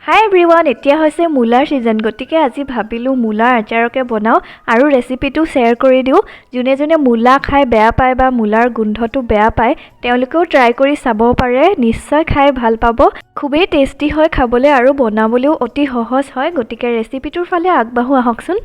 হাই everyone, এতিয়া হৈছে Müller সিজন। গতিকে আজি ভাবিলোঁ মুলাৰ আচাৰকে বনাওঁ আৰু ৰেচিপিটো শ্বেয়াৰ কৰি দিওঁ। যোনে যোনে মুলা খাই বেয়া পায় বা মুলাৰ গোন্ধটো বেয়া পায় তেওঁলোকেও ট্ৰাই কৰি চাব পাৰে। নিশ্চয় খাই ভাল পাব। খুবেই টেষ্টি হয় খাবলৈ আৰু বনাবলৈও অতি সহজ হয়। গতিকে ৰেচিপিটোৰ ফালে আগবাঢ়ো আহকচোন।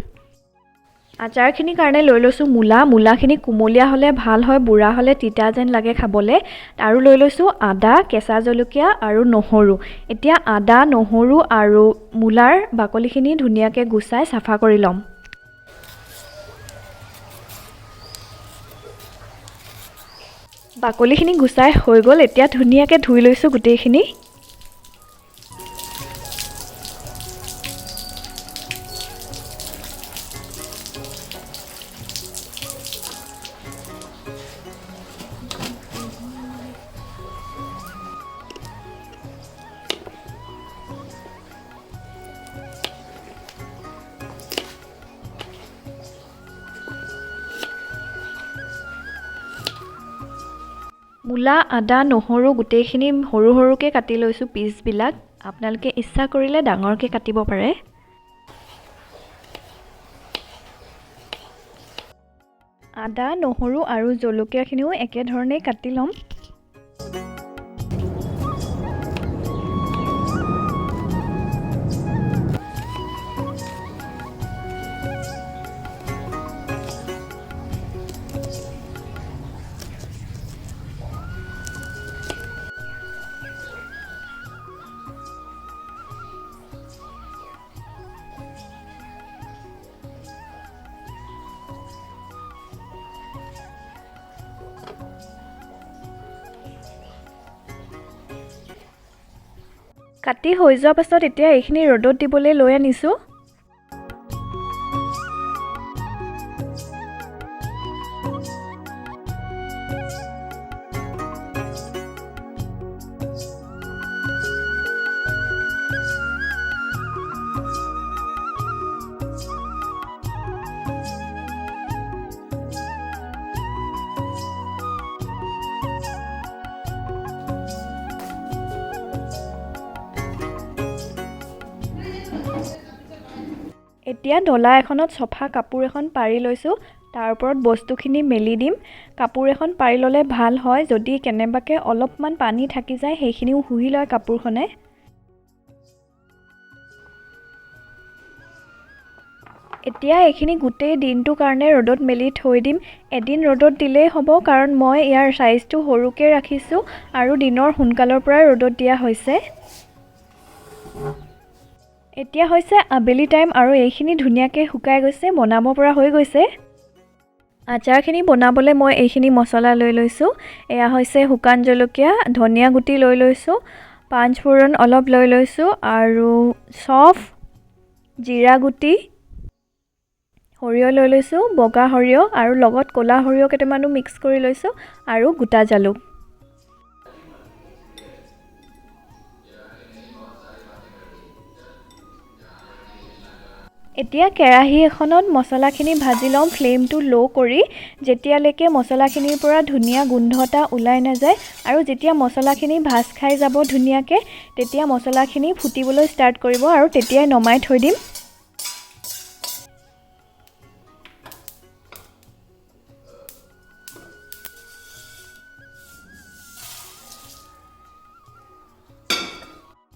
আচাৰখিনিৰ কাৰণে লৈ লৈছোঁ মুলাখিনি কুমলীয়া হ'লে ভাল হয়, বুঢ়া হ'লে তিতা যেন লাগে খাবলৈ। আৰু লৈ লৈছোঁ আদা, কেঁচা জলকীয়া আৰু নহৰু। এতিয়া আদা, নহৰু আৰু মুলাৰ বাকলিখিনি ধুনীয়াকৈ গুচাই চাফা কৰি ল'ম। বাকলিখিনি গুচাই হৈ গ'ল। এতিয়া ধুনীয়াকৈ ধুই লৈছোঁ গোটেইখিনি। মুলা, আদা, নহৰু গোটেইখিনি সৰু সৰুকৈ কাটি লৈছোঁ পিচবিলাক। আপোনালোকে ইচ্ছা কৰিলে ডাঙৰকৈ কাটিব পাৰে। আদা, নহৰু আৰু জলকীয়াখিনিও একেধৰণেই কাটি ল'ম। কাটি হৈ যোৱাৰ পাছত এতিয়া এইখিনি ৰ'দত দিবলৈ লৈ আনিছোঁ। এতিয়া ডলা এখনত চফা কাপোৰ এখন পাৰি লৈছোঁ। তাৰ ওপৰত বস্তুখিনি মেলি দিম। কাপোৰ এখন পাৰি ল'লে ভাল হয়। যদি কেনেবাকৈ অলপমান পানী থাকি যায় সেইখিনিও শুহি লয় কাপোৰখনে। এতিয়া এইখিনি গোটেই দিনটোৰ কাৰণে ৰ'দত মেলি থৈ দিম। এদিন ৰ'দত দিলেই হ'ব, কাৰণ মই ইয়াৰ চাইজটো সৰুকৈ ৰাখিছোঁ আৰু দিনৰ সোনকালৰ পৰাই ৰ'দত দিয়া হৈছে। এতিয়া হৈছে আবেলি টাইম আৰু এইখিনি ধুনীয়াকৈ শুকাই গৈছে, বনাব পৰা হৈ গৈছে। আচাৰখিনি বনাবলৈ মই এইখিনি মছলা লৈ লৈছোঁ। এয়া হৈছে শুকান জলকীয়া, ধনিয়া গুটি লৈ লৈছোঁ, পাঁচ ফোৰণ অলপ লৈ লৈছোঁ আৰু চফ, জিৰা গুটি, সৰিয়হ লৈ লৈছোঁ, বগা সৰিয়হ আৰু লগত ক'লা সৰিয়হ কেইটামানো মিক্স কৰি লৈছোঁ আৰু গোটা জালুক। এতিয়া কেৰাহী এখনত মছলাখিনি ভাজি ল'ম ফ্লেমটো ল' কৰি, যেতিয়ালৈকে মছলাখিনিৰ পৰা ধুনীয়া গোন্ধ এটা ওলাই নাযায়। আৰু যেতিয়া মছলাখিনি ভাজ খাই যাব ধুনীয়াকৈ, তেতিয়া মছলাখিনি ফুটিবলৈ ষ্টাৰ্ট কৰিব আৰু তেতিয়াই নমাই থৈ দিম।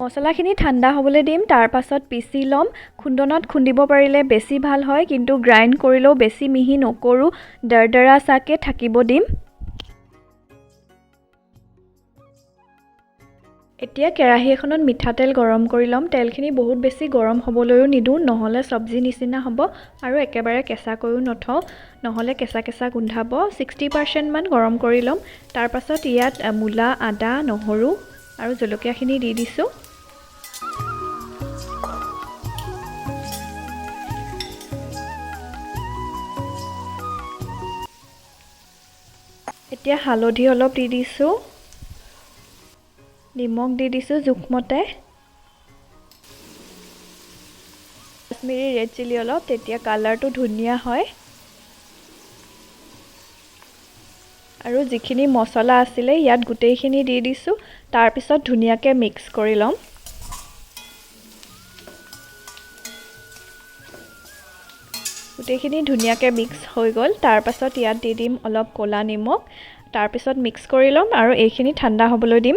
মছলাখিনি ঠাণ্ডা হ'বলৈ দিম, তাৰ পাছত পিচি ল'ম। খুন্দনত খুন্দিব পাৰিলে বেছি ভাল হয়, কিন্তু গ্ৰাইণ্ড কৰিলেও বেছি মিহি নকৰোঁ, দৰদৰা চাকৈ থাকিব দিম। এতিয়া কেৰাহী এখনত মিঠাতেল গৰম কৰি ল'ম। তেলখিনি বহুত বেছি গৰম হ'বলৈও নিদিওঁ, নহ'লে চব্জি নিচিনা হ'ব আৰু একেবাৰে কেঁচাকৈও নথওঁ, নহ'লে কেঁচা কেঁচা গোন্ধাব। 60% মান গৰম কৰি ল'ম। তাৰ পাছত ইয়াত মূলা, আদা, নহৰু আৰু জলকীয়াখিনি দি দিছোঁ। এতিয়া হালধি অলপ দি দিছোঁ, নিমখ দি দিছোঁ জোখমতে, কাশ্মীৰী ৰেড চিলি অলপ, তেতিয়া কালাৰটো ধুনীয়া হয়। আৰু যিখিনি মছলা আছিলে ইয়াত গোটেইখিনি দি দিছোঁ। তাৰ পিছত ধুনীয়াকৈ মিক্স কৰি ল'ম। গোটেইখিনি ধুনীয়াকৈ মিক্স হৈ গ'ল তাৰ পাছত ইয়াত দি দিম অলপ ক'লা নিমখ তাৰ পিছত মিক্স কৰি ল'ম আৰু এইখিনি ঠাণ্ডা হ'বলৈ দিম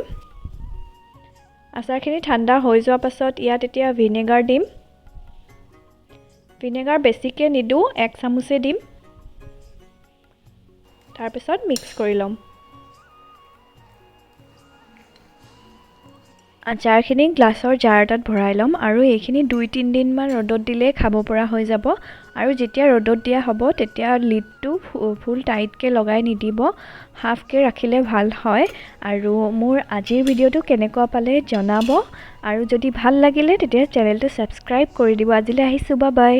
আচাৰখিনি ঠাণ্ডা হৈ যোৱাৰ পাছত ইয়াত এতিয়া ভিনেগাৰ দিম ভিনেগাৰ বেছিকৈ নিদিওঁ 1 চামুচে দিম তাৰ পিছত মিক্স কৰি ল'ম আচাৰখিনি গ্লাছৰ জাৰ এটাত ভৰাই ল'ম আৰু এইখিনি 2-3 দিনমান ৰ'দত দিলে খাব পৰা হৈ যাব আৰু যেতিয়া ৰ'দত দিয়া হ'ব তেতিয়া লিডটো ফুল টাইটকৈ লগাই নিদিব হাফকৈ ৰাখিলে ভাল হয় আৰু মোৰ আজিৰ ভিডিঅ'টো কেনেকুৱা পালে জনাব আৰু যদি ভাল লাগিলে তেতিয়া চেনেলটো ছাবস্ক্ৰাইব কৰি দিব আজিলৈ আহিছোঁ বাই বাই